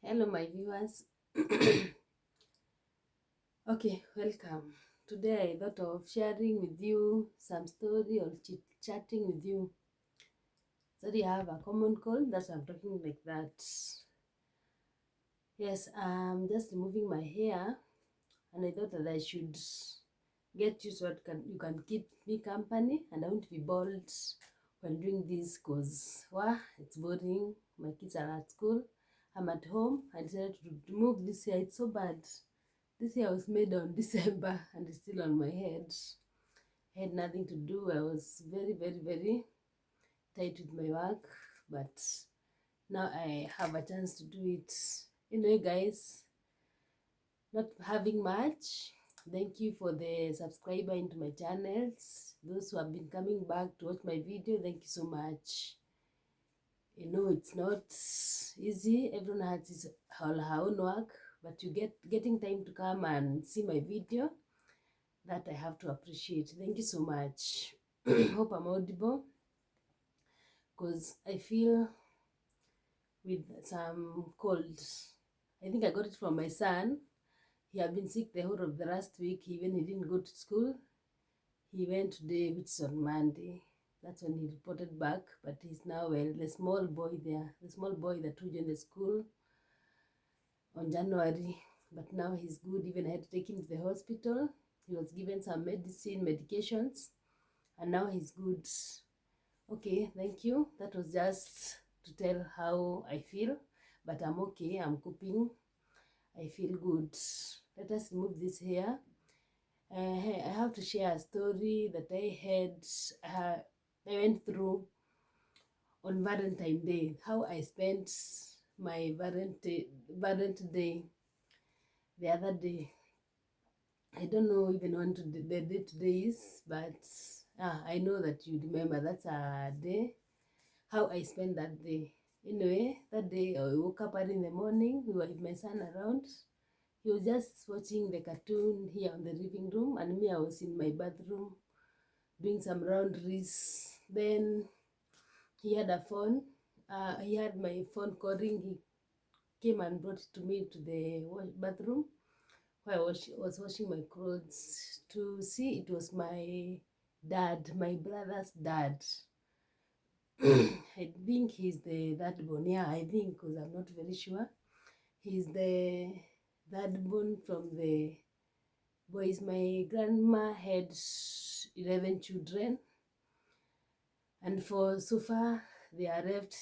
Hello, my viewers. Okay, welcome. Today I thought of sharing with you some story or chatting with you. Sorry, I have a common cold, that's why I'm talking like that. Yes, I'm just removing my hair, and I thought that I should get you so that you can keep me company, and I won't be bored when doing this because it's boring. My kids are at school, I'm at home. I decided to remove this hair. It's so bad. This hair was made on December and it's still on my head. I had nothing to do. I was very, very, very tight with my work, but now I have a chance to do it. Anyway, guys, not having much. Thank you for the subscriber into my channels. Those who have been coming back to watch my video, thank you so much. You know, it's not easy. Everyone has his her own work, but you getting time to come and see my video, that I have to appreciate. Thank you so much. Hope I'm audible because I feel with some cold. I think I got it from my son. He had been sick the whole of the last week. Even he didn't go to school. He went today, which is on Monday. That's when he reported back, but he's now well. The small boy there, the small boy that joined the school on January, but now he's good. Even I had to take him to the hospital. He was given some medications, and now he's good. Okay, thank you. That was just to tell how I feel, but I'm okay. I'm coping. I feel good. Let us remove this hair. I have to share a story that I went through on Valentine Day. How I spent my Valentine Day the other day. I don't know even when the day today is, but I know that you remember that's a day. How I spent that day. Anyway, that day I woke up early in the morning. We were with my son around. He was just watching the cartoon here on the living room, and me, I was in my bathroom doing some laundries. Then he had a phone. He had my phone calling. He came and brought it to me to the bathroom where I was washing my clothes to see it was my dad, my brother's dad. I think he's the third born. Yeah, I think, because I'm not very sure. He's the third born from the boys. My grandma had 11 children, and for so far they are left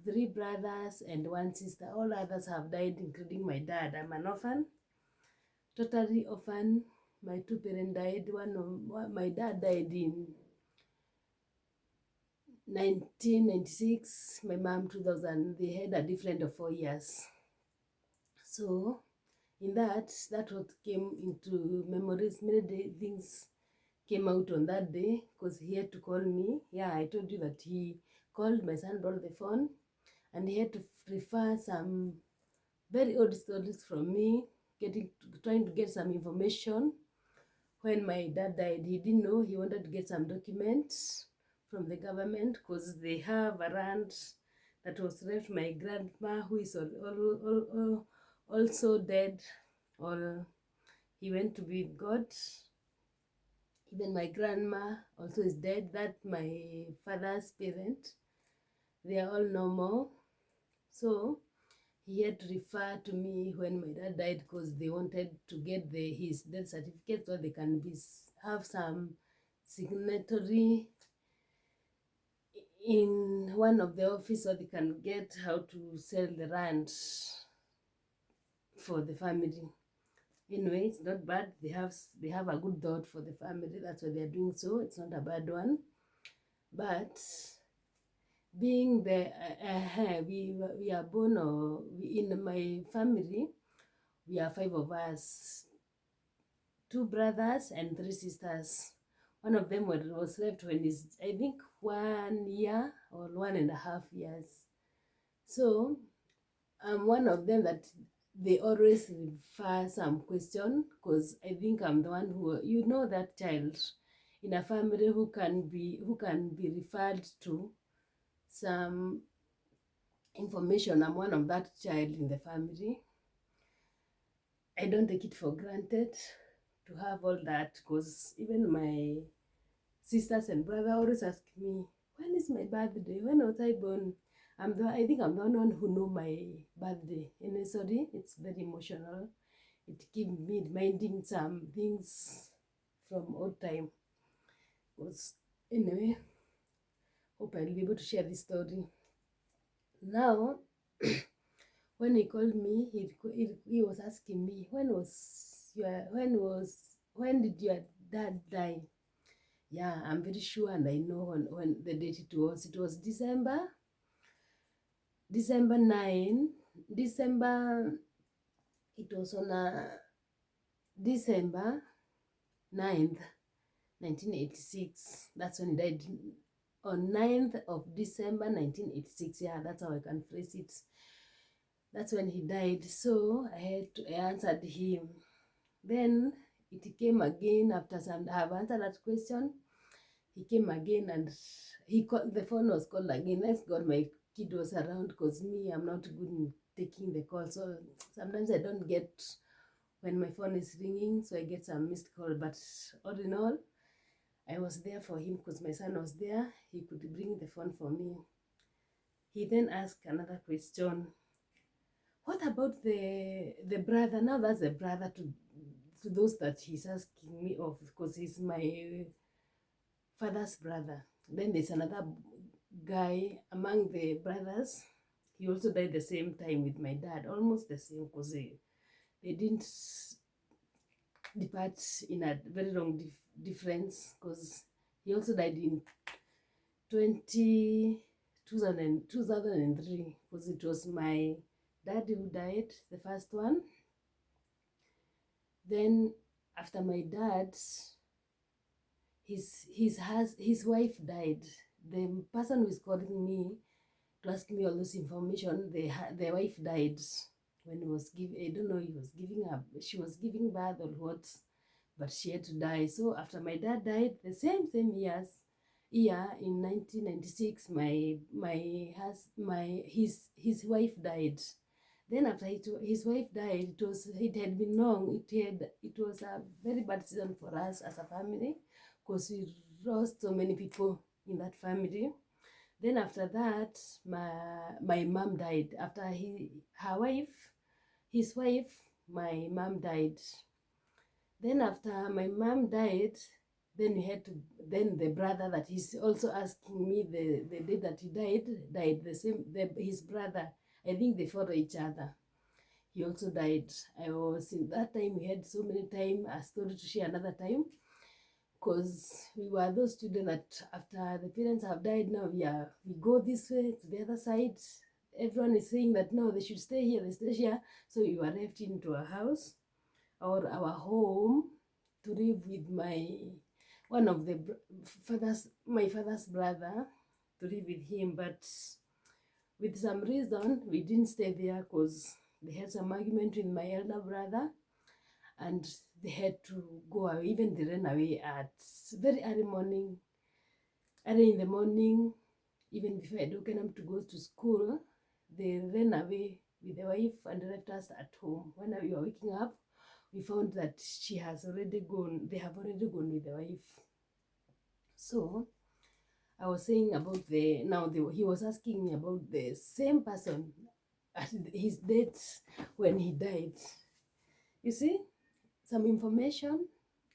3 brothers and 1 sister. All others have died, including my dad. I'm an orphan, totally orphan. My 2 parents died. My dad died in 1996, my mom 2000. They had a difference of 4 years. So in that what came into memories. Many things came out on that day because he had to call me. Yeah, I told you that he called. My son brought the phone, and he had to refer some very old stories from me, trying to get some information. When my dad died, he didn't know. He wanted to get some documents from the government because they have a land that was left my grandma, who is also dead, or he went to be with God. Even my grandma also is dead. That my father's parent, they are all no more. So he had to refer to me when my dad died because they wanted to get his death certificate so they can have some signatory in one of the office, so they can get how to sell the land for the family. Anyway, it's not bad. They have a good thought for the family. That's why they're doing so. It's not a bad one. But being the we are born, or in my family we are 5 of us, 2 brothers and 3 sisters. One of them was left when he's, I think, 1 year or 1.5 years. So I'm one of them that they always refer some question, because I think I'm the one who, that child in a family who can be referred to some information. I'm one of that child in the family. I don't take it for granted to have all that, because even my sisters and brother always ask me, when is my birthday? When was I born? I think I'm the only one who know my birthday. And sorry, it's very emotional. It keeps me reminding some things from old time. Because anyway, hope I'll be able to share this story. Now, when he called me, he was asking me, when did your dad die? Yeah, I'm very sure, and I know when the date it was. It was December 9. December, it was on December 9th, 1986. That's when he died. On 9th of December 1986. Yeah, that's how I can phrase it. That's when he died. So I answered him. Then it came again after some. I have answered that question. He came again, and the phone was called again. Thank God my kid was around, because me, I'm not good in taking the call. So sometimes I don't get when my phone is ringing, so I get some missed call. But all in all, I was there for him because my son was there. He could bring the phone for me. He then asked another question. What about the brother? Now that's the brother to those that he's asking me of, because he's my father's brother. Then there's another guy among the brothers. He also died the same time with my dad, almost the same, because they didn't depart in a very long difference, because he also died in 2003, because it was my dad who died, the first one. Then after my dad, his wife died. The person who is calling me to ask me all this information, the wife died when he was giving. I don't know, he was giving up. She was giving birth or what, but she had to die. So after my dad died, the same year in 1996, his wife died. Then after his wife died, it had been long. It was a very bad season for us as a family, because we lost so many people in that family. Then after that, my mom died. After his wife, my mom died. Then after my mom died, then the brother that he's also asking me the day that he died the same, his brother, I think they follow each other. He also died. I was in that time, we had so many time, a story to share another time, because we were those children that after the parents have died, now we go this way to the other side. Everyone is saying that no, they should stay here, they stay here. So we were left into a house or our home to live with one of my father's brother, to live with him. But with some reason, we didn't stay there, because they had some argument with my elder brother, and they had to go away. Even they ran away at very early in the morning, even before I woken up to go to school. They ran away with the wife and left us at home. When we were waking up, we found that they have already gone with the wife. So I was saying about he was asking me about the same person at his date when he died. You see, some information,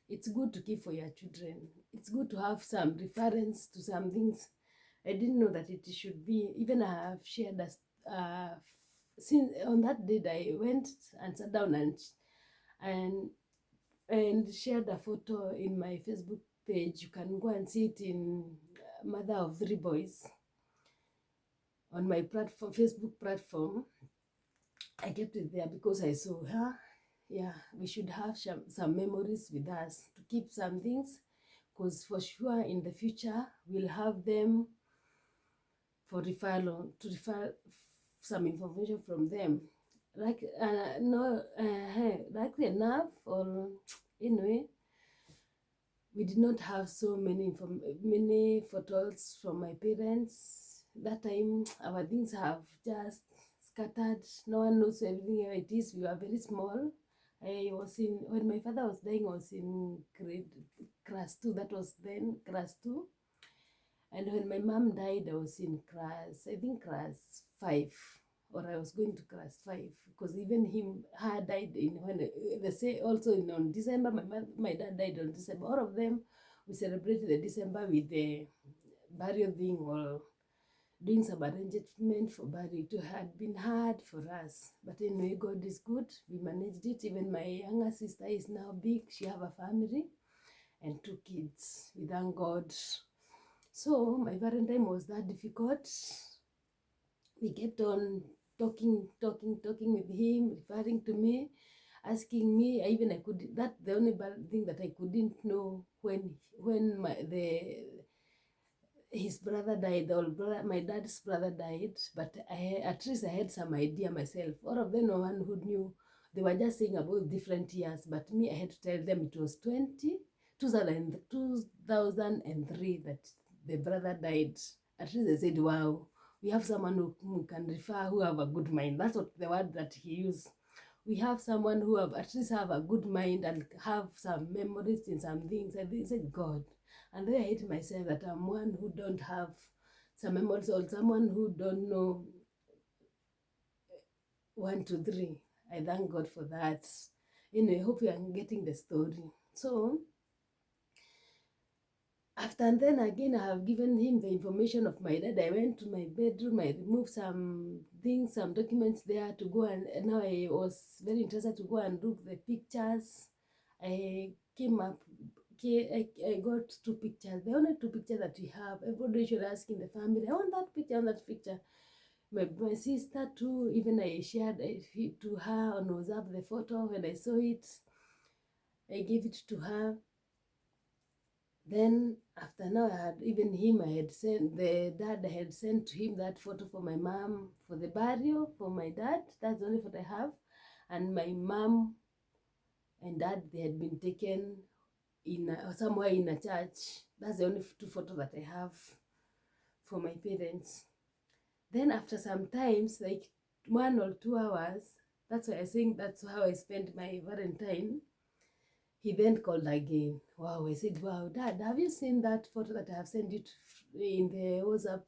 it's good to keep for your children. It's good to have some reference to some things. I didn't know that it should be, even I have shared since on that day that I went and sat down and shared a photo in my Facebook page. You can go and see it in Mother of Three Boys on my Facebook platform. I kept it there because I saw her. Yeah, we should have some memories with us to keep some things, because for sure in the future we'll have them for referral, to refer some information from them. Like no, likely enough, or anyway, we did not have so many photos from my parents. that time our things have just scattered. No one knows everything how it is. We were very small. I was in, when my father was dying, I was in grade class 2. That was then class 2. And when my mom died, I was in class, I think class 5, or I was going to class 5, because even her died in when they say also in on December. My dad died on December. All of them, we celebrated the December with the burial thing, or doing some arrangement for burial. It had been hard for us, but anyway, God is good. We managed it. Even my younger sister is now big. She have a family and 2 kids. We thank God. So my Valentine was that difficult. We kept on talking with him, referring to me, asking me. I could, that the only bad thing that I couldn't know when his brother died, or brother, my dad's brother died, but at least I had some idea myself. All of them, no one who knew. They were just saying about different years, but me, I had to tell them it was 2003 that the brother died. At least they said, wow, we have someone who can refer, who have a good mind. That's what the word that he used. We have someone who have at least have a good mind and have some memories in some things. And they said, God. And then I hate myself that I'm one who don't have some memories, or someone who don't know 1, 2, 3. I thank God for that. Anyway, I hope you are getting the story. So after, and then again, I have given him the information of my dad. I went to my bedroom, I removed some things, some documents there to go, and now I was very interested to go and look the pictures. I came up, I got 2 pictures. The only 2 pictures that we have. Everybody should ask in the family, I want that picture, and that picture. My sister too, even I shared it to her on WhatsApp, the photo. When I saw it, I gave it to her. Then after, now I had, even him, I had sent, the dad, I had sent to him that photo for my mom, for the burial, for my dad. That's the only photo I have. And my mom and dad, they had been taken in somewhere in a church. That's the only 2 photos that I have for my parents. Then after some times, like 1 or 2 hours, that's why I think that's how I spent my Valentine. He then called again. Wow, I said, wow, Dad, have you seen that photo that I have sent you in the WhatsApp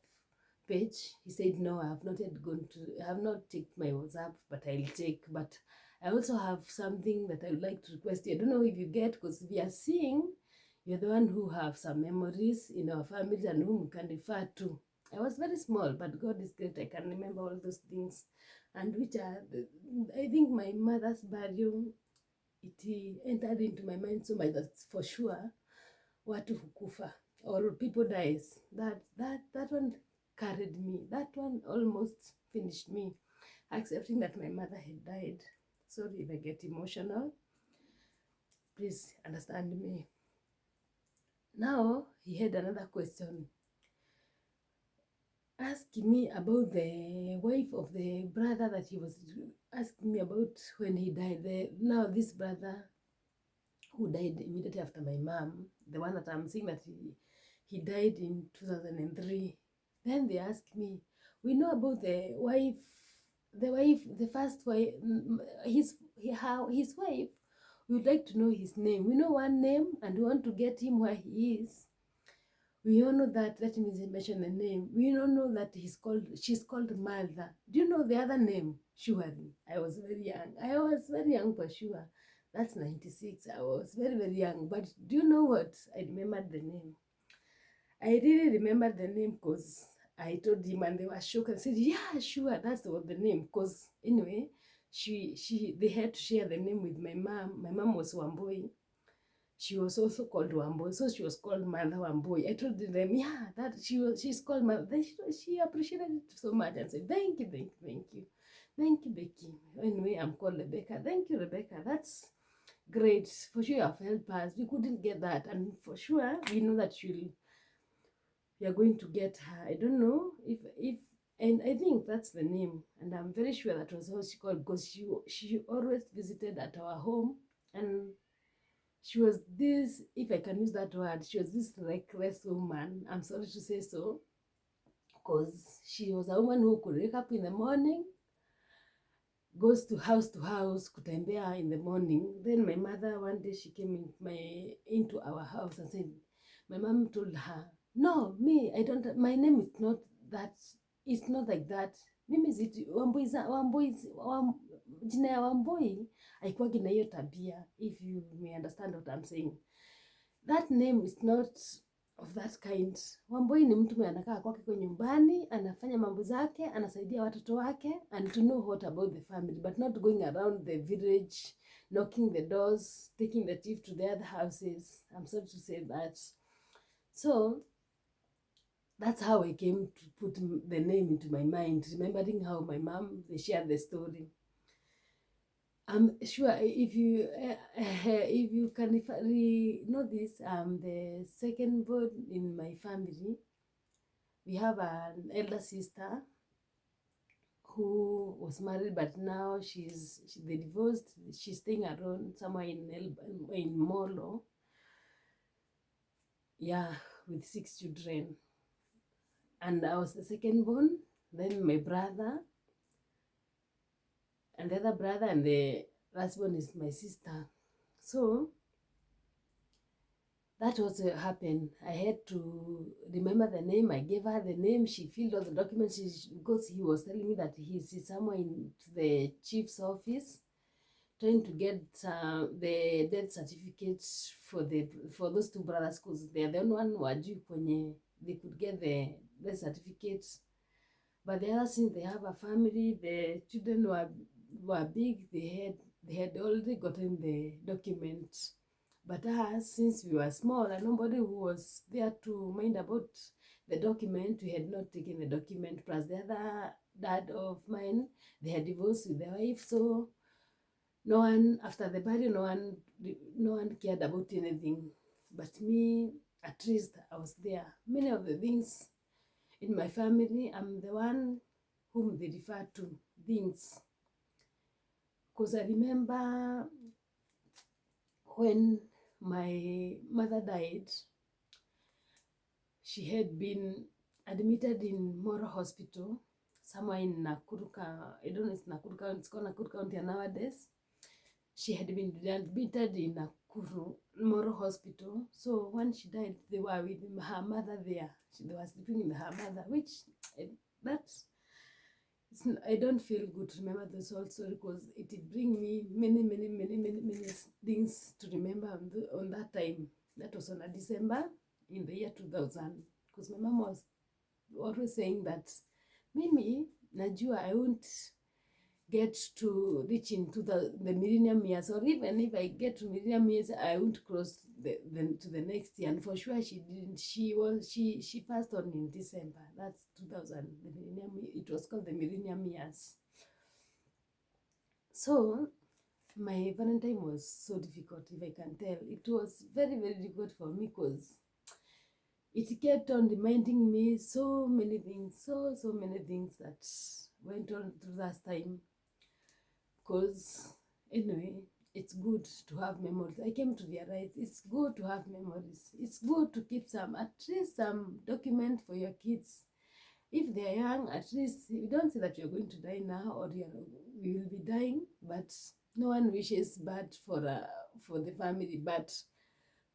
page? He said, no, I have not yet gone to, I have not checked my WhatsApp, but I'll check. But I also have something that I would like to request you. I don't know if you get, because we are seeing you're the one who have some memories in our families and whom we can refer to. I was very small, but God is great. I can remember all those things. And which are, I think my mother's burial, it entered into my mind so much that for sure, watu hukufa, or people dies. That one carried me. That one almost finished me, accepting that my mother had died. Sorry if I get emotional. Please understand me. Now, he had another question, asking me about the wife of the brother that he was asking me about when he died. Now, this brother who died immediately after my mom, the one that I'm saying that he died in 2003. Then they asked me, we know about the wife, the first wife, his wife. We would like to know his name. We know one name and we want to get him where he is. We all know that, let me mention the name. We don't know that she's called Mother. Do you know the other name? Surely. I was very young for sure. That's 96. I was very, very young. But do you know what? I remembered the name. I really remembered the name because I told him, and they were shocked and said, yeah, sure, that's what the name. Because anyway, they had to share the name with my mom. My mom was Wamboi. She was also called Wamboi, so she was called Mother Wamboi. I told them, yeah, that she's called Mother. Then she appreciated it so much and said, thank you, Becky. Anyway, I'm called Rebecca. Thank you, Rebecca. That's great. For sure, you have helped us. We couldn't get that, and for sure, we know that you're going to get her. I don't know if and I think that's the name, and I'm very sure that was how she called, because she always visited at our home, and she was this, if I can use that word, she was this reckless woman. I'm sorry to say so, because she was a woman who could wake up in the morning, goes to house kutembea in the morning. Then my mother, one day she came into our house and said, my mom told her, no, me, I don't, my name is not that, it's not like that. Mimi ziti Wambui, jina ya Wambui haikuwagi na hiyo tabia, if you may understand what I'm saying. That name is not of that kind. Wambui ni mtu mwenye anakaa kwake kwa nyumbani, anafanya mambo zake, anasaidia watoto wake, and to know what about the family, but not going around the village, knocking the doors, taking the thief to the other houses. I'm sorry to say that. So that's how I came to put the name into my mind, remembering how my mom, they shared the story. I'm sure if you can know this, the second born in my family. We have an elder sister who was married, but now they divorced. She's staying alone somewhere in Molo. Yeah, with 6 children. And I was the second born. Then my brother, and the other brother, and the last one is my sister. So that was happened. I had to remember the name. I gave her the name. She filled all the documents because he was telling me that he's somewhere in the chief's office trying to get the death certificates for those 2 brothers, because they're the only one who are due kwenye they could get the death certificates. But the other, since they have a family, the children were big, they had already gotten the documents. But us, since we were small and nobody who was there to mind about the document, we had not taken the document. Plus the other dad of mine, they had divorced with their wife, so no one, after the burial, no one cared about anything. But me, at least I was there. Many of the things in my family, I'm the one whom they refer to things. Because I remember when my mother died, she had been admitted in Moro Hospital, somewhere in Nakuru. I don't know if it's Nakuru County, it's called Nakuru County nowadays. She had been admitted in Nakuru Moro Hospital. So when she died, they were with her mother there. They were sleeping with her mother, which I don't feel good to remember this whole story, because it bring me many things to remember on that time. That was on a December in the year 2000, because my mom was always saying that Mimi, najua I won't get to reach into the millennium years, or even if I get to millennium years, I won't cross to the next year. And for sure she didn't. She passed on in December. That's 2000. The millennium, it was called the millennium years. So my Valentine was so difficult, if I can tell. It was very difficult for me, because it kept on reminding me so many things, so many things that went on through that time. Because anyway, it's good to have memories. I came to realize it's good to have memories. It's good to keep at least some document for your kids. If they're young, at least you don't say that you're going to die now, or you will be dying, but no one wishes bad for the family. But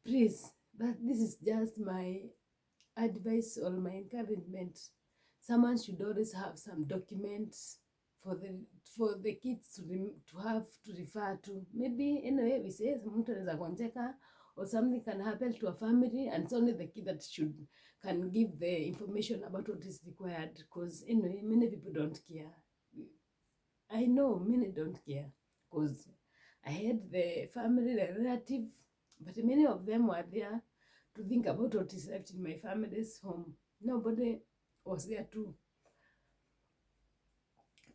please, this is just my advice or my encouragement. Someone should always have some documents for the kids to have to refer to. Maybe anyway, we say mtu anaweza gonjeka or something can happen to a family, and it's only the kid that can give the information about what is required. Because anyway, many people don't care. I know many don't care, because I had the family, the relative, but many of them were there to think about what is left in my family's home. Nobody was there to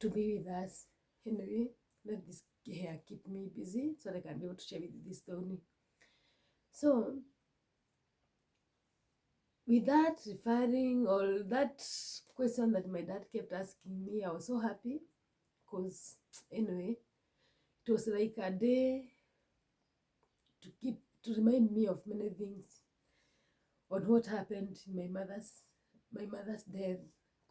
be with us. Anyway, let this hair keep me busy so that I can be able to share with you this story. So with that, referring all that question that my dad kept asking me, I was so happy, because anyway, it was like a day to remind me of many things on what happened in my mother's death.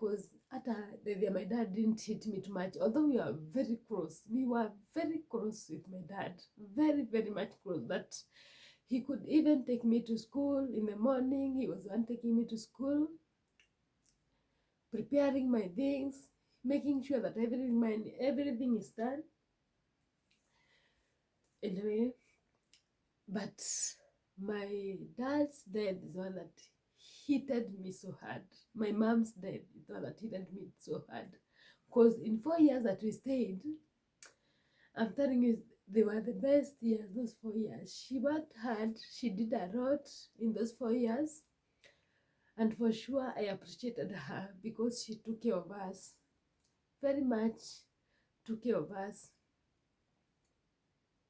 because my dad didn't hit me too much, although we were very close. We were very close with my dad, very, very much close, that he could even take me to school in the morning. He was the one taking me to school, preparing my things, making sure that everything is done. Anyway, but my dad's death is one that hit me so hard. My mom's death is one that hit me so hard. Because in 4 years that we stayed, I'm telling you, they were the best years, those 4 years. She worked hard, she did a lot in those 4 years. And for sure, I appreciated her because she took care of us, very much took care of us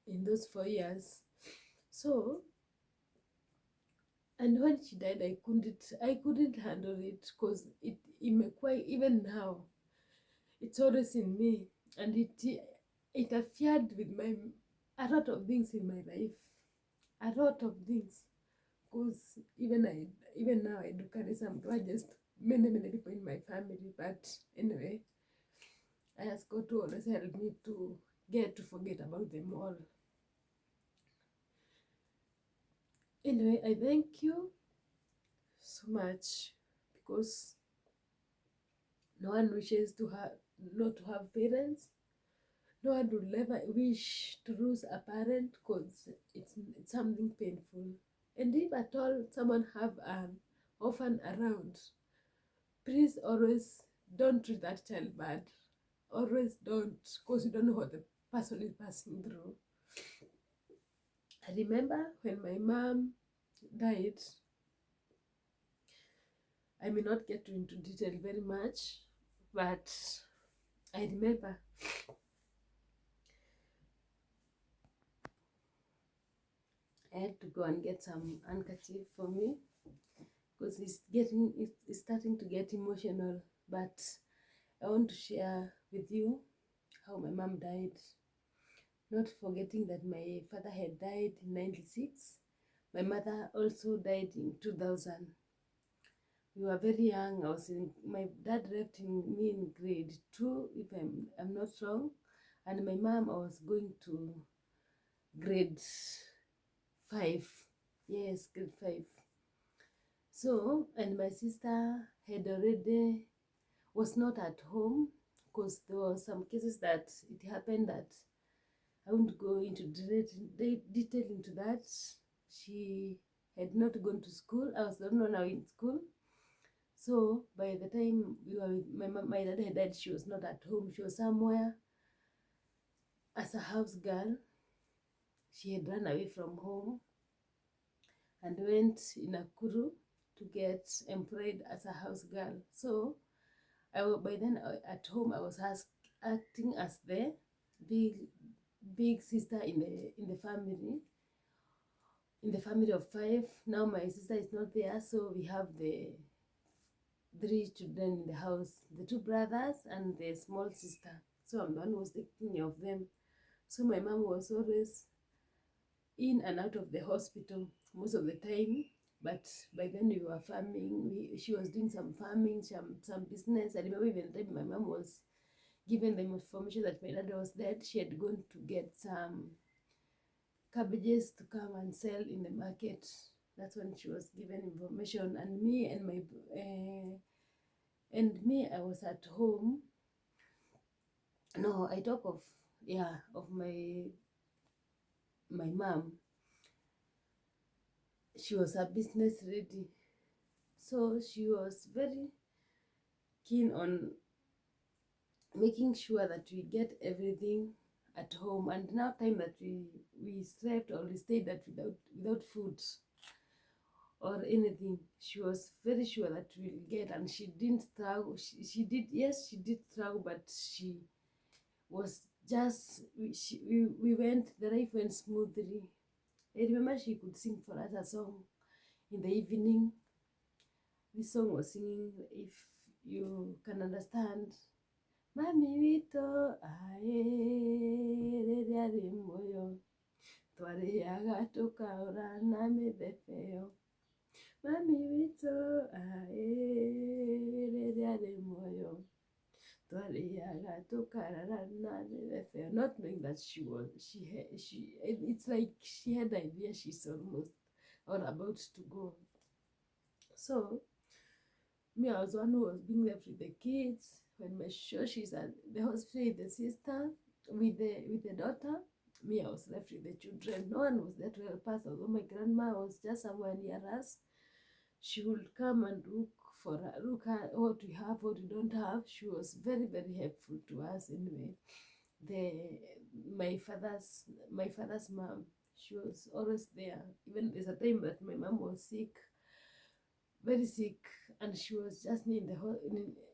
in those 4 years. So, and when she died, I couldn't handle it, because it even now, it's always in me, and it interfered with a lot of things in my life, a lot of things, because even now I do carry some grudges to many people in my family. But anyway, I ask God to always help me to get to forget about them all. Anyway, I thank you so much, because no one wishes to have not to have parents. No one would ever wish to lose a parent, because it's something painful. And if at all someone have an orphan around, please always don't treat that child bad. Always don't, because you don't know what the person is passing through. I remember when my mom died, I may not get into detail very much, but I remember I had to go and get some handkerchief for me, because it's starting to get emotional. But I want to share with you how my mom died, not forgetting that my father had died in 96. My mother also died in 2000. We were very young. My dad left me in grade 2, if I'm not wrong, and my mom, I was going to grade 5. Yes, grade 5. So, and my sister was not at home, because there were some cases that it happened that I won't go into detail into that. She had not gone to school. I was the only one now in school. So by the time we were with my dad had died, she was not at home. She was somewhere as a house girl. She had run away from home and went in Nakuru to get employed as a house girl. So by then at home, I was acting as the big sister in the family. In the family of 5. Now my sister is not there, so we have the 3 children in the house, the 2 brothers and the small sister. So I'm the one who was taking care of them. So my mom was always in and out of the hospital most of the time. But by then we were farming. She was doing some farming, some business. I remember even the time my mom was given the information that my dad was dead, she had gone to get some cabbages to come and sell in the market. That's when she was given information. And me, I was at home. No, I talk of my mom. She was a business lady, so she was very keen on making sure that we get everything at home. And now time that we slept or we stayed that without food or anything, she was very sure that we'll get. And she didn't struggle. She did struggle, but she was just we went the life went smoothly. I remember she could sing for us a song in the evening. This song was singing, if you can understand. Mami wito aereria moyo twari agato kaura na mithefeo Mami wito aerere moyo. Not knowing that it's like she had the idea she's almost or about to go. So me, I was one who was being left with the kids. When my she's at the hospital with the sister, with the daughter, me, I was left with the children. No one was there to help us, although my grandma was just somewhere near us. She would come and look at what we have, what we don't have. She was very, very helpful to us anyway. The my father's mom, she was always there. Even there's a time that my mom was sick, very sick, and she was just in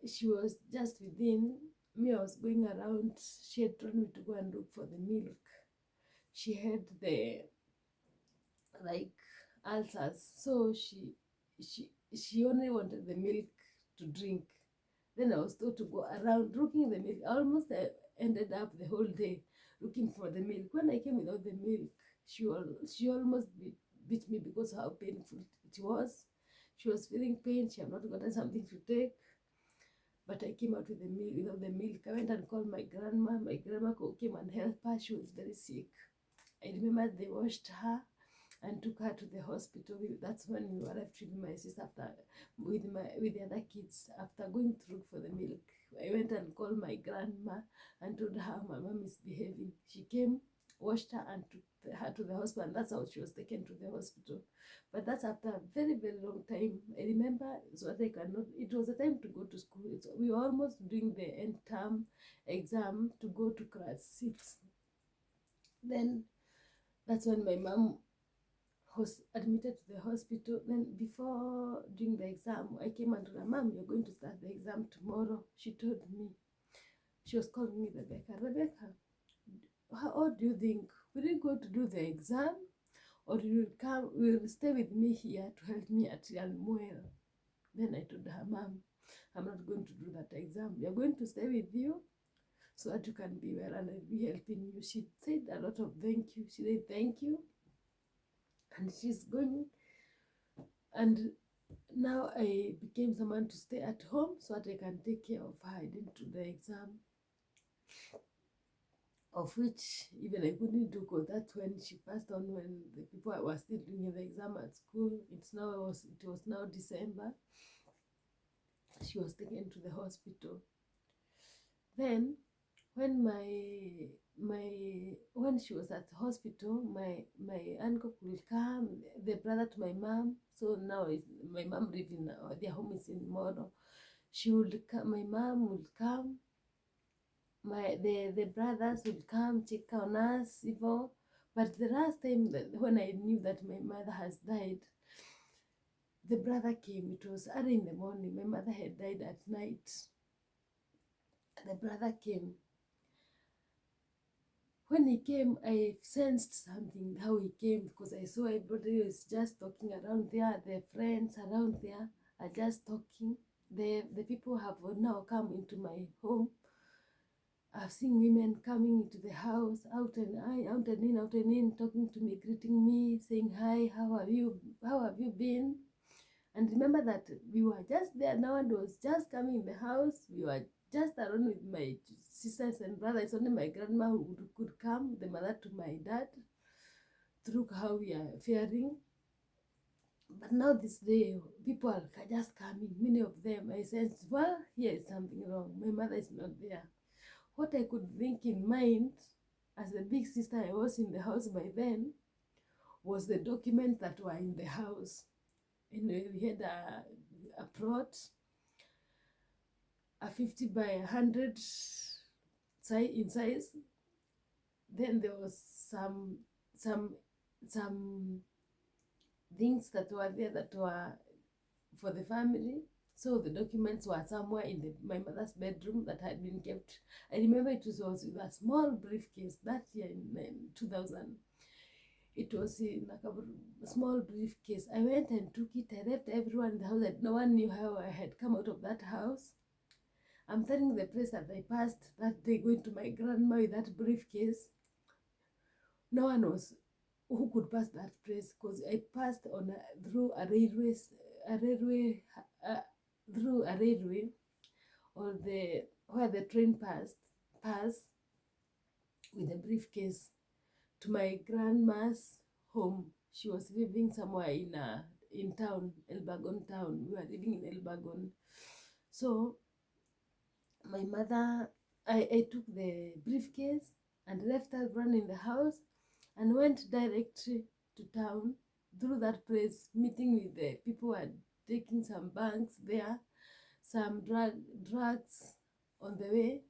she was just within me. I was going around. She had told me to go and look for the milk. She had the like ulcers, so she only wanted the milk to drink. Then I was told to go around looking the milk. I almost ended up the whole day looking for the milk. When I came without the milk, she almost beat me because of how painful it was. She was feeling pain. She had not gotten something to take. But I came out with the milk, without the milk. I went and called my grandma. My grandma came and helped her. She was very sick. I remember they washed her and took her to the hospital. That's when we were left with my sister after with the other kids. After going to look for the milk, I went and called my grandma and told her how my mom is behaving. She came, washed her, and took her to the hospital. And that's how she was taken to the hospital. But that's after a very, very long time. I remember so I cannot. It was a time to go to school. We were almost doing the end term exam to go to class 6. Then that's when my mom was admitted to the hospital. Then before doing the exam, I came and told her, Mom, you're going to start the exam tomorrow. She told me, she was calling me Rebecca, what do you think? Will you go to do the exam, or you will stay with me here to help me at Almuel? Then I told her, Mom, I'm not going to do that exam. We are going to stay with you so that you can be well and I'll be helping you. She said a lot of thank you. She said thank you. And she's going. And now I became someone to stay at home so that I can take care of her. I didn't do the exam, of which even I couldn't do because that's when she passed on, when the people were still doing the exam at school. It was now December. She was taken to the hospital. Then when when she was at the hospital, my uncle will come, the brother to my mom. So now my mom lives in their home is in Moro. She would come, my mom would come, the brothers would come check on us, Ivo. But the last time when I knew that my mother has died, the brother came. It was early in the morning. My mother had died at night. The brother came. When he came, I sensed something, how he came, because I saw everybody was just talking around there. The friends around there are just talking. The people have now come into my home. I've seen women coming into the house, out and in, talking to me, greeting me, saying hi, how have you been? And remember that we were just there. No one was just coming in the house. We were just around with my sisters and brothers. Only my grandma who could come, the mother to my dad, to look how we are faring. But now this day, people are just coming. Many of them, I sensed, well, here is something wrong. My mother is not there. What I could think in mind, as a big sister I was in the house by then, was the documents that were in the house. And we had a plot, a 50 by 100 in size. Then there was some things that were there that were for the family. So the documents were somewhere in my mother's bedroom that had been kept. I remember it was with a small briefcase that year in 2000. It was in a small briefcase. I went and took it. I left everyone in the house. No one knew how I had come out of that house. I'm telling the place that I passed that day going to my grandma with that briefcase. No one was who could pass that place, because I passed on through a railway, uh, through a railway, or the where the train passed with a briefcase to my grandma's home. She was living somewhere in town, Elbagon town. We were living in Elbagon. So my mother, I took the briefcase and left her run in the house and went directly to town through that place, meeting with the people who are taking some banks there, some drugs on the way,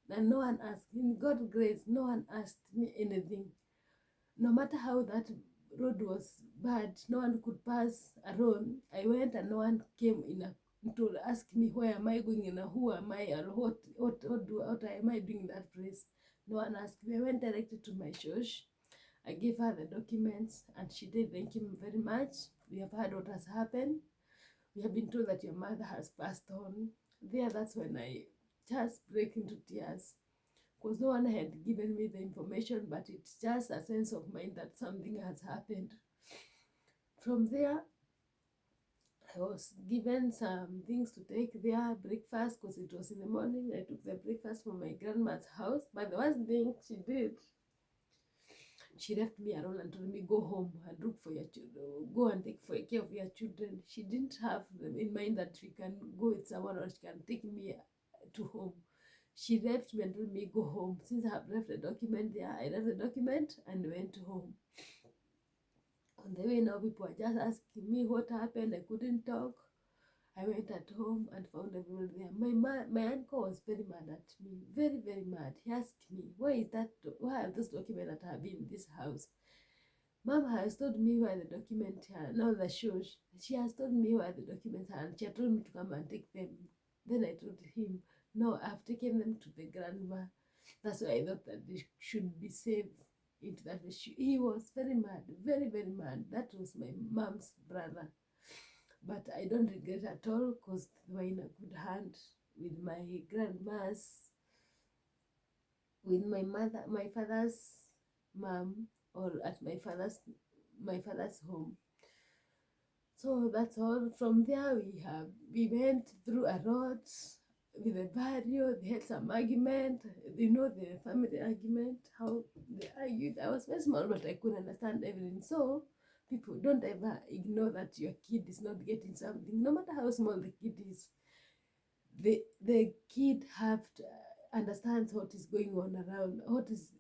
and no one asked. In God's grace, no one asked me anything. No matter how that road was bad, no one could pass alone. I went and no one came to ask me where am I going and who am I or what am I doing in that place. No one asked me. I went directly to my church. I gave her the documents and she did. Thank him very much. We have heard what has happened. We have been told that your mother has passed on. That's when I just break into tears, because no one had given me the information, but it's just a sense of mind that something has happened. From there, I was given some things to take there, breakfast, because it was in the morning. I took the breakfast from my grandma's house. But the worst thing she did, she left me alone and told me, go home and look for your children, go and take care of your children. She didn't have in mind that we can go with someone or she can take me to home. She left me and told me, go home. Since I have left the document there, I left the document and went home. On the way now, people are just asking me what happened. I couldn't talk. I went at home and found everyone there. My uncle was very mad at me, very, very mad. He asked me, why are those documents that have been in this house? Mom has told me where the documents are. Now the shows. She has told me where the documents are and she had told me to come and take them. Then I told him, no, I've taken them to the grandma. That's why I thought that they should be saved into that. He was very mad, very, very mad. That was my mom's brother. But I don't regret at all, because they were in a good hand with my grandma's, with my father's mom, or at my father's home. So that's all. From there we went through a road with a barrio. They had some argument. The family argument, how they argued. I was very small, but I couldn't understand everything. So people, don't ever ignore that your kid is not getting something, no matter how small the kid is. The kid have to understand what is going on around, what is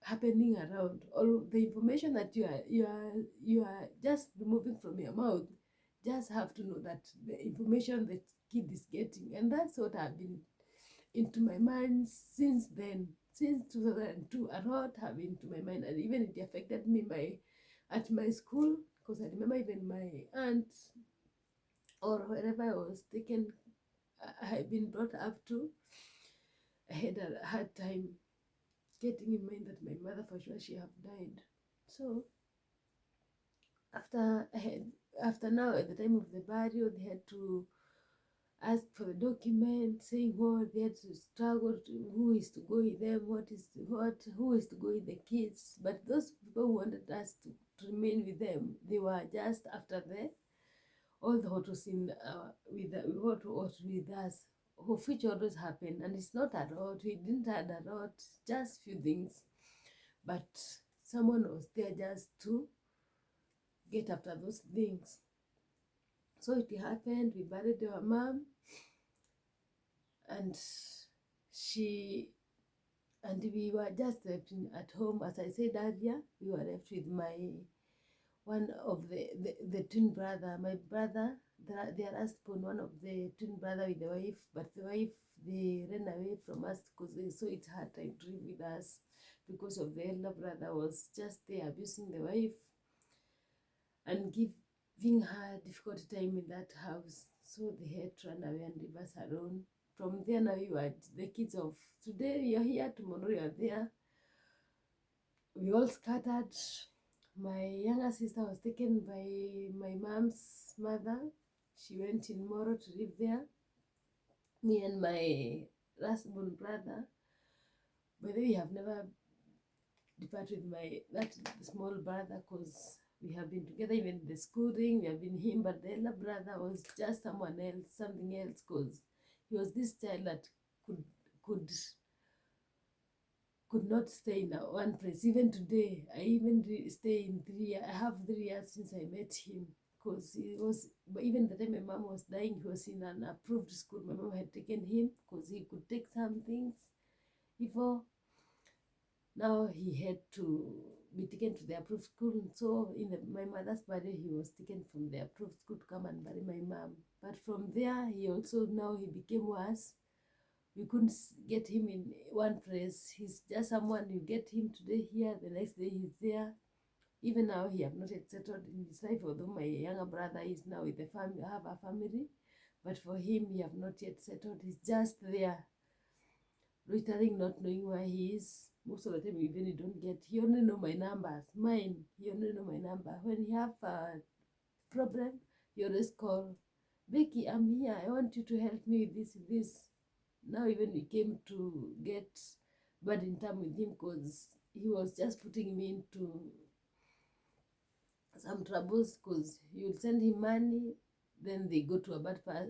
happening around. All the information that you are just removing from your mouth, just have to know that the information the kid is getting. And that's what I've been into my mind since then. Since 2002, a lot have been into my mind, and even it affected me at my school, because I remember even my aunt, or wherever I was taken, I had been brought up to, I had a hard time getting in mind that my mother for sure she have died. So after now, at the time of the burial, they had to ask for the document, saying what they had to struggle to, who is to go with them, who is to go with the kids. But those people who wanted us to remain with them, they were just after all the what was in what was with us, of which always happened. And it's not a lot. We didn't had a lot, just few things. But someone was there just to get after those things. So it happened. We buried our mom, and she and we were just left at home. As I said earlier, we were left with one of the twin brother, my brother. They are last born, one of the twin brother with the wife, but the wife, they ran away from us because they saw it hard time to live with us, because of the elder brother was just there abusing the wife and giving her difficult time in that house. So they had to run away and leave us alone. From there, now you are the kids of today, you're here, tomorrow you're there. We all scattered. My younger sister was taken by my mom's mother. She went in Moro to live there. Me and my last born brother, by the way, we have never depart with my that small brother, because we have been together even in the schooling. We have been him, but the elder brother was just someone else, something else, because he was this child that could could could not stay in one place. Even today, I even stay in 3 years. I have 3 years since I met him, because he was, but even the time my mom was dying, he was in an approved school. My mom had taken him because he could take some things before. Now he had to be taken to the approved school. So in my mother's birthday, he was taken from the approved school to come and marry my mom. But from there, he also, now he became worse. We couldn't get him in one place. He's just someone, you get him today here, the next day he's there. Even now, he have not yet settled in his life, although my younger brother is now with the family, have a family. But for him, he have not yet settled. He's just there, loitering, not knowing where he is. Most of the time, even he don't get, he only know my numbers. Mine, he only know my number. When he have a problem, he always call, Becky, I'm here. I want you to help me with this. Now even we came to get bad in time with him, because he was just putting me into some troubles, because you send him money, then they go to a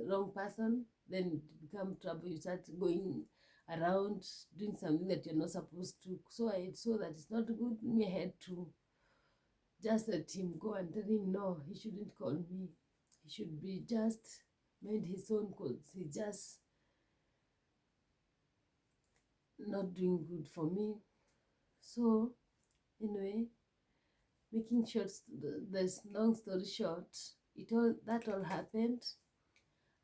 wrong person, then it become trouble. You start going around doing something that you're not supposed to. So I saw that it's not good. Me, I had to just let him go and tell him no, he shouldn't call me. He should be just mind his own, because he just not doing good for me. So anyway, making short, this long story short, that all happened,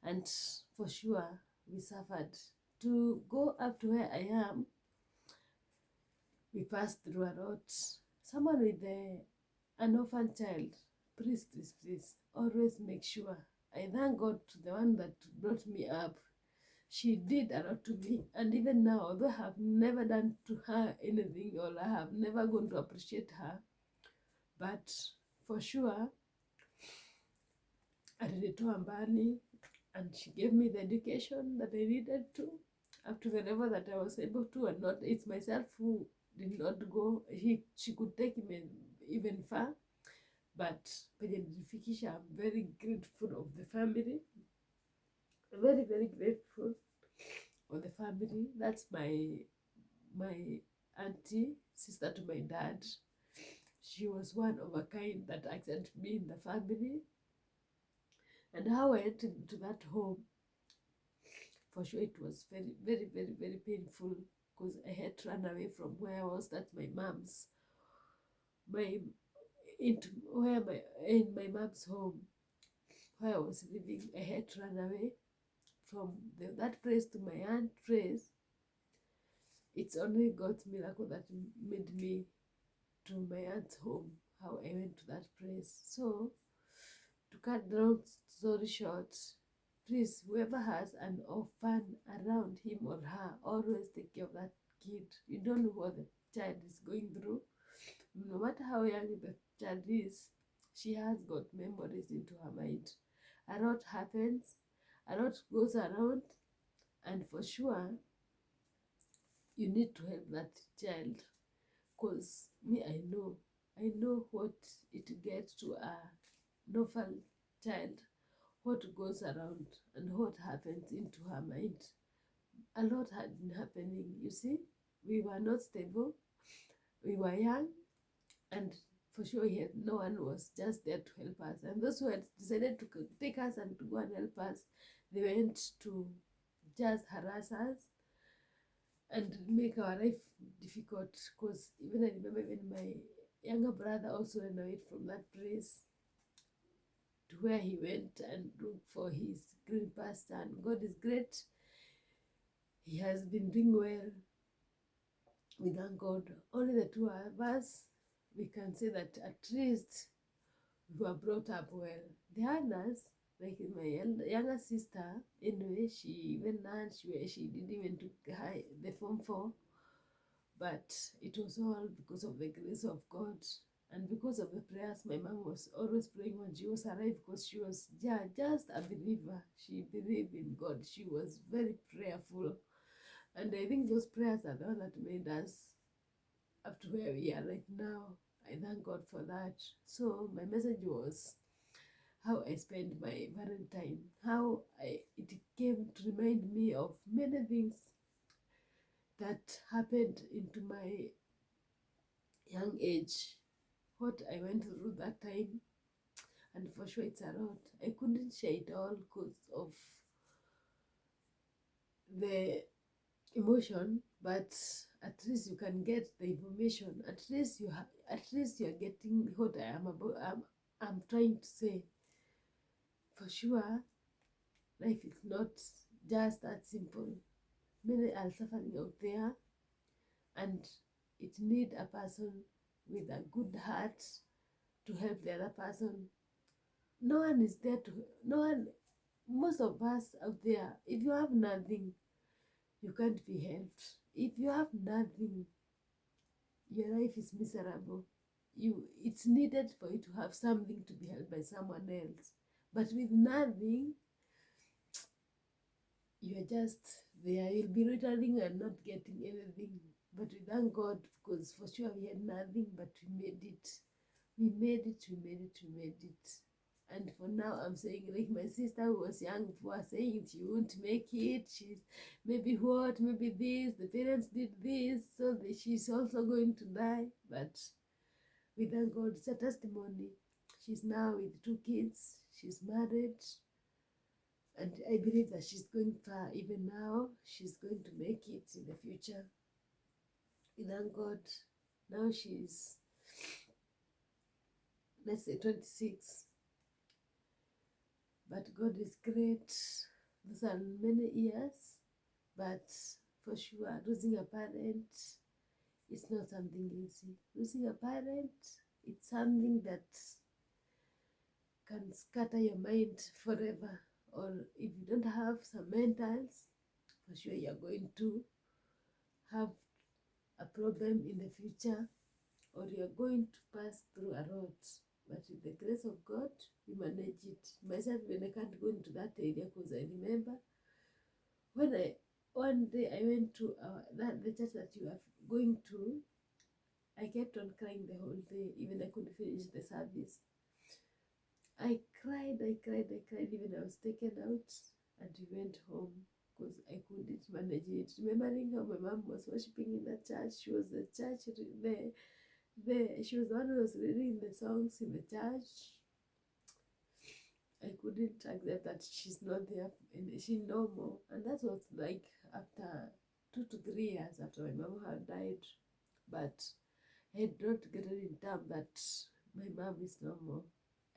and for sure we suffered to go up to where I am. We passed through a lot. Someone with an orphan child, please, always make sure. I thank God to the one that brought me up. She did a lot to me, and even now, although I have never done to her anything, or I have never gone to appreciate her, but for sure, alinitoa mbali, and she gave me the education that I needed to, up to the level that I was able to, and not, it's myself who did not go. She could take me even far, but penye nilifikisha, I'm very grateful of the family, very, very grateful of the family. That's my auntie, sister to my dad. She was one of a kind that accepted me in the family. And how I entered into that home, for sure it was very, very, very, very painful, because I had to run away from where I was. That's my mom's, my into where my in my mom's home, where I was living. I had to run away from that place to my aunt's place. It's only God's miracle that made me to my aunt's home, how I went to that place. So to cut the long story short, please, whoever has an orphan around him or her, always take care of that kid. You don't know what the child is going through. No matter how young the child is, she has got memories into her mind. A lot happens, a lot goes around, and for sure, you need to help that child. Because me, I know what it gets to a orphan child, what goes around, and what happens into her mind. A lot had been happening, you see. We were not stable, we were young, and for sure yet no one was just there to help us. And those who had decided to take us and to go and help us, they went to just harass us and make our life difficult. Because even I remember, even my younger brother also ran away from that place to where he went and looked for his green pasture. And God is great. He has been doing well. We thank God. Only the two of us, we can say that at least we were brought up well. The others, like my younger sister, anyway, she even learned, she didn't even do the Form 4, but it was all because of the grace of God. And because of the prayers, my mom was always praying when she was alive, because she was just a believer. She believed in God. She was very prayerful. And I think those prayers are the one that made us up to where we are right now. I thank God for that. So my message was how I spent my Valentine, how it came to remind me of many things that happened into my young age, what I went through that time, and for sure it's a lot. I couldn't share it all because of the emotion, but at least you can get the information. At least you are getting what I am about. I'm trying to say. For sure, life is not just that simple. Many are suffering out there, and it need a person with a good heart to help the other person. No one is there to, no one, most of us out there, if you have nothing, you can't be helped. If you have nothing, your life is miserable. It's needed for you to have something to be helped by someone else. But with nothing, you are just there. You'll be returning and not getting anything. But we thank God, because for sure we had nothing, but we made it. We made it, we made it, we made it. And for now, I'm saying, like my sister who was young was saying, she won't make it. She's maybe what, maybe this. The parents did this, so she's also going to die. But we thank God, it's a testimony. She's now with 2 kids. She's married. And I believe that she's going far. Even now, she's going to make it in the future. We thank God. Now she's, let's say, 26. But God is great. Those are many years. But for sure, losing a parent is not something easy. Losing a parent, it's something that can scatter your mind forever. Or if you don't have some mentals, for sure you're going to have a problem in the future, or you're going to pass through a lot. But with the grace of God, we manage it. Myself, when I can't go into that area, because I remember when one day I went to the church that you are going to, I kept on crying the whole day. Even I couldn't finish the service. I cried, I cried, I cried. Even I was taken out and we went home because I couldn't manage it. Remembering how my mom was worshiping in the church, she was the church, she was the one who was reading the songs in the church. I couldn't accept that she's not there and she no more. And that was like after 2 to 3 years after my mom had died. But I had not gotten in time that my mom is no more.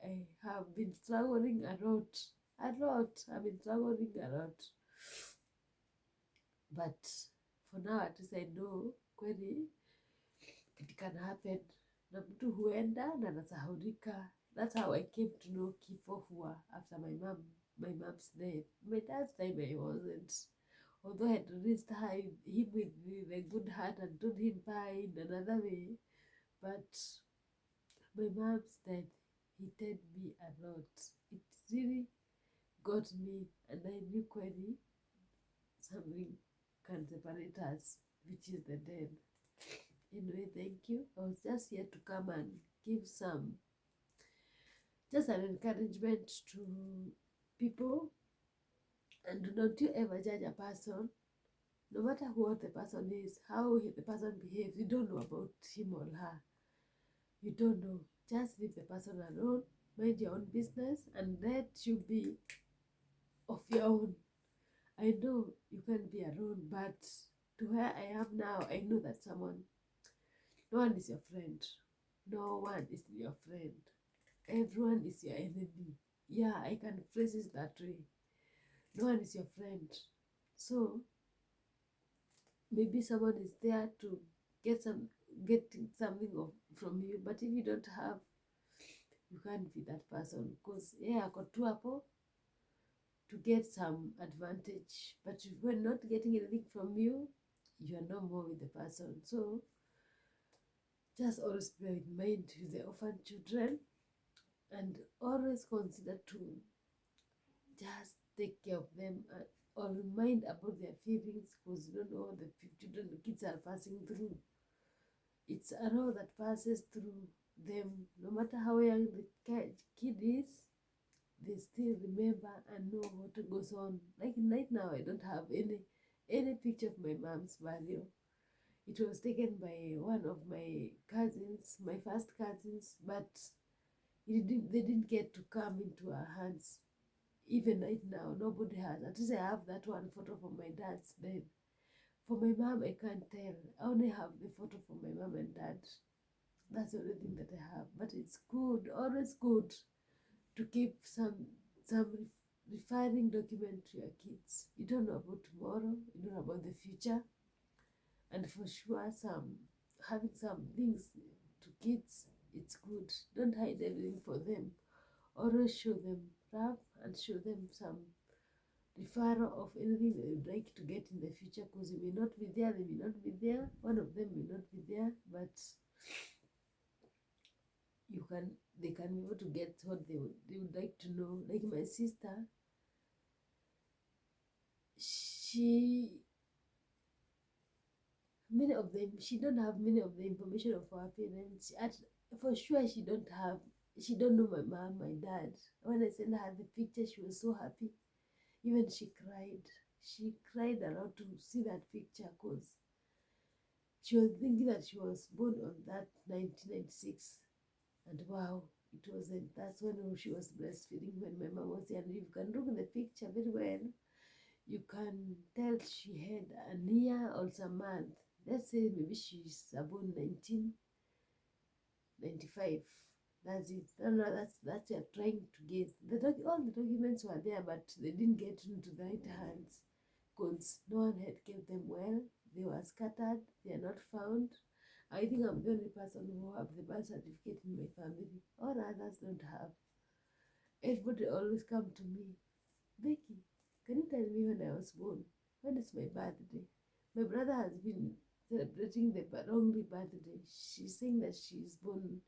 I have been struggling a lot. I've been struggling a lot. But for now, at least I know kweli it can happen. Na mtu huenda na nasahaulika. That's how I came to know kifo huwa after my mom's death. My dad's time I wasn't. Although I had raised him with a good heart and told him bye in another way. But my mom's death hit me a lot. It really got me, and I knew kweli something can separate us, which is the dead. Anyway, thank you. I was just here to come and give just an encouragement to people. And do not you ever judge a person, no matter what the person is, how the person behaves. You don't know about him or her. You don't know. Just leave the person alone, mind your own business, and let you be of your own. I know you can be alone, but to where I am now, I know that no one is your friend. No one is your friend. Everyone is your enemy. Yeah, I can phrase it that way. No one is your friend. So maybe someone is there to get something from you, but if you don't have, you can't be that person, because ako tu hapo to get some advantage. But if we're not getting anything from you, you are no more with the person. So just always bear in mind with the orphan children, and always consider to just take care of them, or remind about their feelings, because you don't know what the kids are passing through. It's a law that passes through them. No matter how young the kid is, they still remember and know what goes on. Like right now, I don't have any picture of my mom's burial. It was taken by one of my cousins, my first cousins, but they didn't get to come into our hands. Even right now, nobody has. At least I have that one photo from my dad's dead. For my mom, I can't tell. I only have the photo from my mom and dad. That's the only thing that I have. But it's good, always good, to keep some refining document to your kids. You don't know about tomorrow. You don't know about the future, and for sure, having some things to kids, it's good. Don't hide everything for them. Always show them love and show them some referral of anything they would like to get in the future, because you may not be there, they may not be there, one of them may not be there, but they can be able to get what they would like to know. Like my sister, she many of them she don't have many of the information of our parents. For sure she don't know my mom, my dad. When I sent her the picture, she was so happy. Even she cried a lot to see that picture, because she was thinking that she was born on that 1996, and wow, it wasn't. That's when she was breastfeeding when my mom was here. And you can look at the picture very well, you can tell she had a year or some month. Let's say maybe she's born 1995. That's it. No, that's you're trying to guess. All the documents were there, but they didn't get into the right hands, because no one had kept them well. They were scattered. They are not found. I think I'm the only person who have the birth certificate in my family. All others don't have. Everybody always come to me, Becky, can you tell me when I was born? When is my birthday? My brother has been celebrating the wrongly birthday. She's saying that she's born,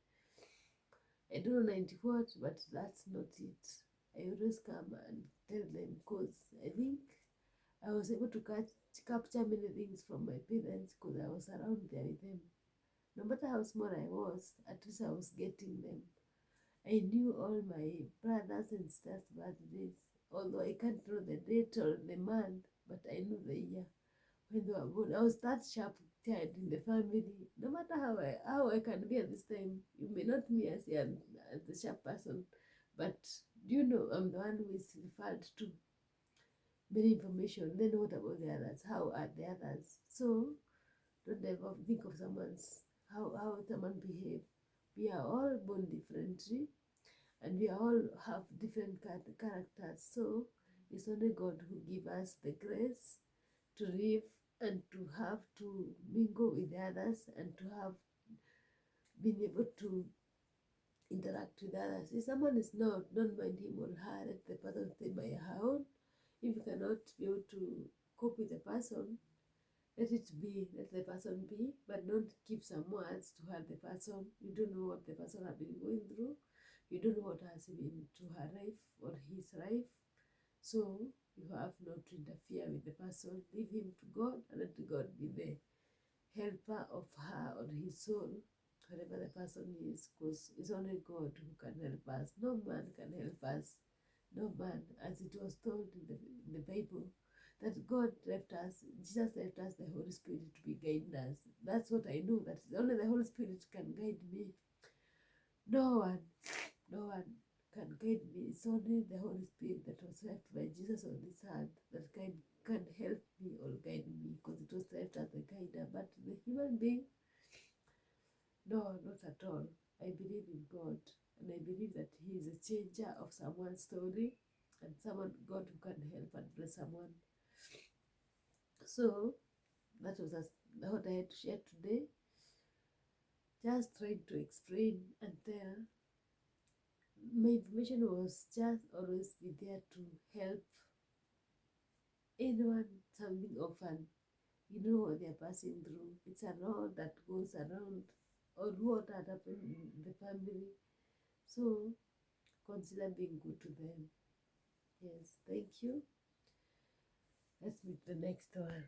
I don't know, 94, but that's not it. I always come and tell them, because I think I was able to capture many things from my parents, because I was around there with them. No matter how small I was, at least I was getting them. I knew all my brothers and sisters' birthdays, although I can't know the date or the month, but I knew the year when they were born. I was that sharp child in the family. No matter how I can be at this time, you may not me as the sharp person, but do you know I'm the one who is referred to many information. Then what about the others? How are the others? So don't ever think of how someone behave. We are all born differently, and we all have different characters. So it's only God who give us the grace to live and to have to mingle with others and to have been able to interact with others. If someone is not, don't mind him or her. Let the person stay by her own. If you cannot be able to cope with the person, let it be. Let the person be, but don't keep some words to hurt the person. You don't know what the person has been going through. You don't know what has been to her life or his life. So you have not to interfere with the person. Leave him to God, and let God be the helper of her or his soul, wherever the person is, because it's only God who can help us. No man can help us. No man, as it was told in the Bible, that God left us, Jesus left us the Holy Spirit to be guiding us. That's what I know, that only the Holy Spirit can guide me. No one can guide me. It's only the Holy Spirit that was left by Jesus on this earth that can help me or guide me, because it was left as a guider. But the human being, no, not at all. I believe in God, and I believe that He is a changer of someone's story, and God who can help and bless someone. So that was what I had to share today. Just trying to explain and tell. My information was just always be there to help anyone, something often. You know what they're passing through. It's a road that goes around, or what had happened in the family. So consider being good to them. Yes, thank you. Let's meet the next one.